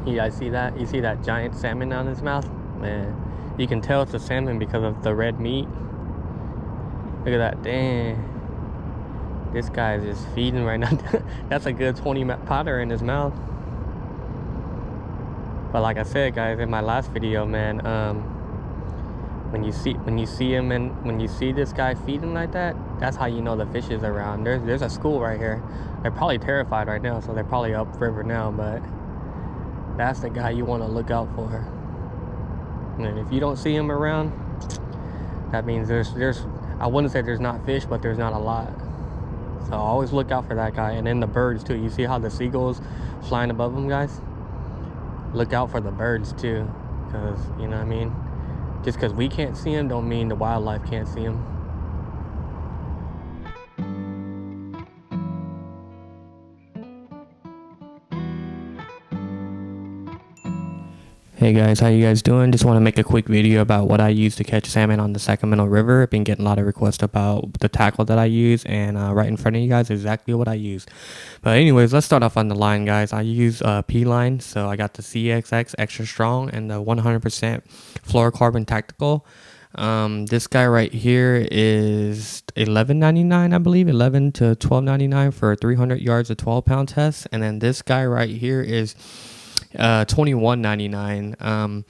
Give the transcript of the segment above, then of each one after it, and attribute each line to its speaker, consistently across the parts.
Speaker 1: You guys see that? You see that giant salmon on his mouth? Man, you can tell it's a salmon because of the red meat. Look at that. Dang. This guy is just feeding right now. That's a good 20 powder in his mouth. But like I said, guys, in my last video, man, when you see him and when you see this guy feeding like that, that's how you know the fish is around. There's a school right here. They're probably terrified right now, so they're probably upriver now, but that's the guy you want to look out for. And if you don't see him around, that means there's I wouldn't say there's not fish, but there's not a lot. So always look out for that guy. And then the birds too. You see how the seagulls flying above them, guys? Look out for the birds too, because you know what I mean, just because we can't see them don't mean the wildlife can't see them. Hey guys, how you guys doing? Just want to make a quick video about what I use to catch salmon on the Sacramento River. I've been getting a lot of requests about the tackle that I use, and right in front of you guys is exactly what I use. But anyways, let's start off on the line, guys. I use P line, so I got the CXX extra strong and the 100% fluorocarbon tactical. This guy right here is $11.99, I believe, 11 to $12.99 for 300 yards of 12-pound test, and then this guy right here is $21.99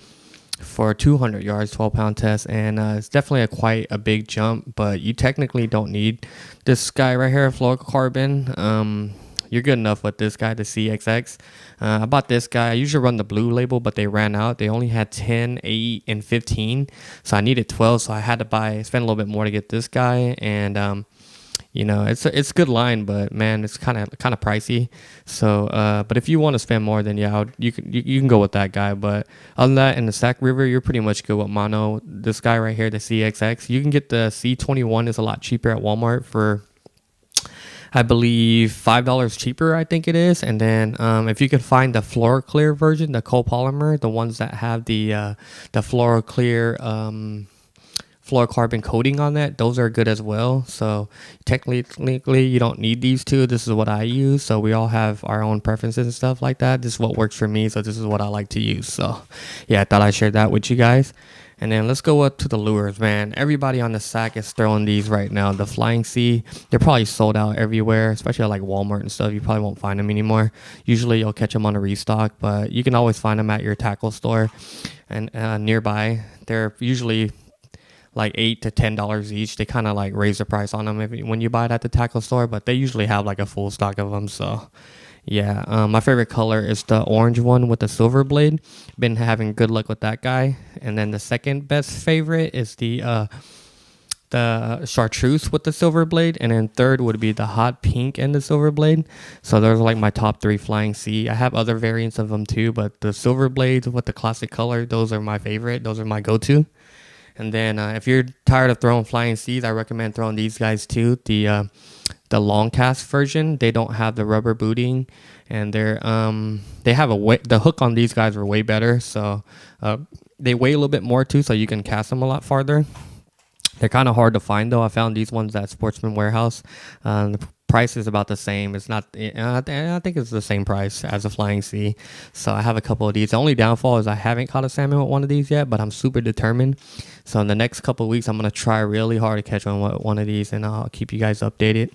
Speaker 1: for 200 yards 12-pound test, and it's definitely quite a big jump, but you technically don't need this guy right here, fluorocarbon. You're good enough with this guy, the CXX. I bought this guy. I usually run the blue label, but they ran out. They only had 10, 8, and 15, so I needed 12, so I had to spend a little bit more to get this guy. And you know, it's a good line, but man, it's kind of pricey. So, but if you want to spend more, then yeah, you can go with that guy. But other than that, in the SACRIVER, you're pretty much good with mono. This guy right here, the CXX, you can get the C21 is a lot cheaper at Walmart for, I believe, $5 cheaper, I think it is. And then if you can find the FluoroClear version, the copolymer, the ones that have the FluoroClear fluorocarbon coating on that, those are good as well. So technically you don't need these two. This is what I use. So we all have our own preferences and stuff like that. This is what works for me, so this is what I like to use. So yeah, I thought I'd share that with you guys. And then let's go up to the lures, man. Everybody on the SAC is throwing these right now. The Flying C, they're probably sold out everywhere, especially at like Walmart and stuff. You probably won't find them anymore. Usually you'll catch them on a restock, but you can always find them at your tackle store and nearby. They're usually like $8 to $10 each. They kind of like raise the price on them when you buy it at the tackle store, but they usually have like a full stock of them. So yeah, my favorite color is the orange one with the silver blade. Been having good luck with that guy. And then the second best favorite is the chartreuse with the silver blade, and then third would be the hot pink and the silver blade. So those are like my top 3 Flying C. I have other variants of them too, but the silver blades with the classic color, those are my favorite. Those are my go-to. And then if you're tired of throwing Flying C's, I recommend throwing these guys too. The long cast version, they don't have the rubber booting, and they have the hook on these guys are way better. So they weigh a little bit more too, so you can cast them a lot farther. They're kind of hard to find though. I found these ones at Sportsman Warehouse. The price is about the same. It's not, I think it's the same price as a Flying C. So I have a couple of these. The only downfall is I haven't caught a salmon with one of these yet, but I'm super determined. So in the next couple of weeks, I'm going to try really hard to catch one of these, and I'll keep you guys updated.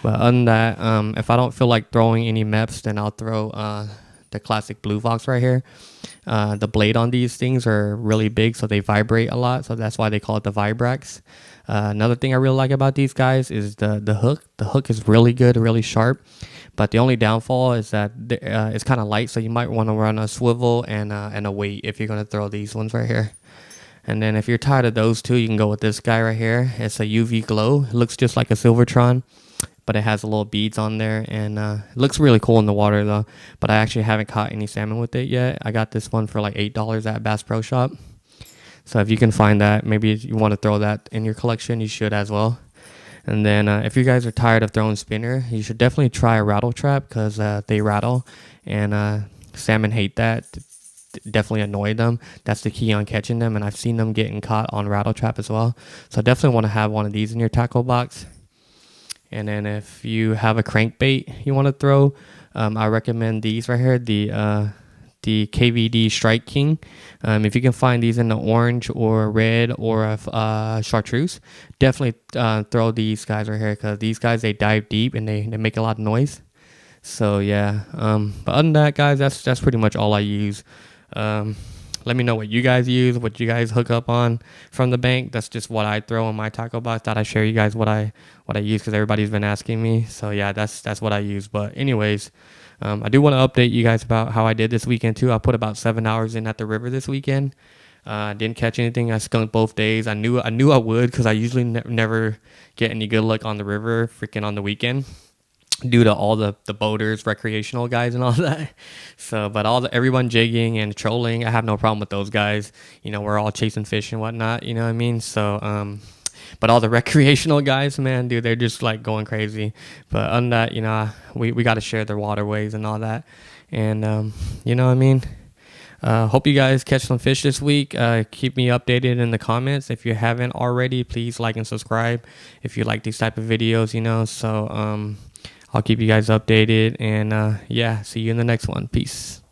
Speaker 1: But other than that, if I don't feel like throwing any MEPs, then I'll throw the classic Blue Fox right here. The blade on these things are really big, so they vibrate a lot, so that's why they call it the Vibrax. Another thing I really like about these guys is the hook. The hook is really good, really sharp, but the only downfall is that it's kind of light, so you might want to run a swivel and a weight if you're going to throw these ones right here. And then if you're tired of those two, you can go with this guy right here. It's a UV glow. It looks just like a Silvertron, but it has a little beads on there, and it looks really cool in the water though. But I actually haven't caught any salmon with it yet. I got this one for like $8 at Bass Pro Shop. So if you can find that, maybe if you want to throw that in your collection, you should as well. And then if you guys are tired of throwing spinner, you should definitely try a rattle trap, because they rattle, and salmon hate that. Definitely annoy them. That's the key on catching them, and I've seen them getting caught on rattle trap as well. So definitely want to have one of these in your tackle box. And then if you have a crankbait you want to throw, I recommend these right here, the the KVD Strike King. If you can find these in the orange or red or chartreuse, definitely throw these guys right here, because these guys, they dive deep and they make a lot of noise. So yeah, but other than that, guys, that's pretty much all I use. Let me know what you guys use, what you guys hook up on from the bank. That's just what I throw in my tackle box. Thought I'd share you guys what I use, because everybody's been asking me. So yeah, that's what I use. But anyways, I do want to update you guys about how I did this weekend too. I put about 7 hours in at the river this weekend. Didn't catch anything. I skunked both days. I knew I would, because I usually never get any good luck on the river freaking on the weekend, due to all the boaters, recreational guys, and all that. So, but everyone jigging and trolling, I have no problem with those guys. You know, we're all chasing fish and whatnot. You know what I mean? So, but all the recreational guys, man, dude, they're just like going crazy. But other than that, you know, we got to share the waterways and all that. And you know what I mean? Hope you guys catch some fish this week. Keep me updated in the comments. If you haven't already, please like and subscribe if you like these type of videos, you know. So, I'll keep you guys updated, and yeah, see you in the next one. Peace.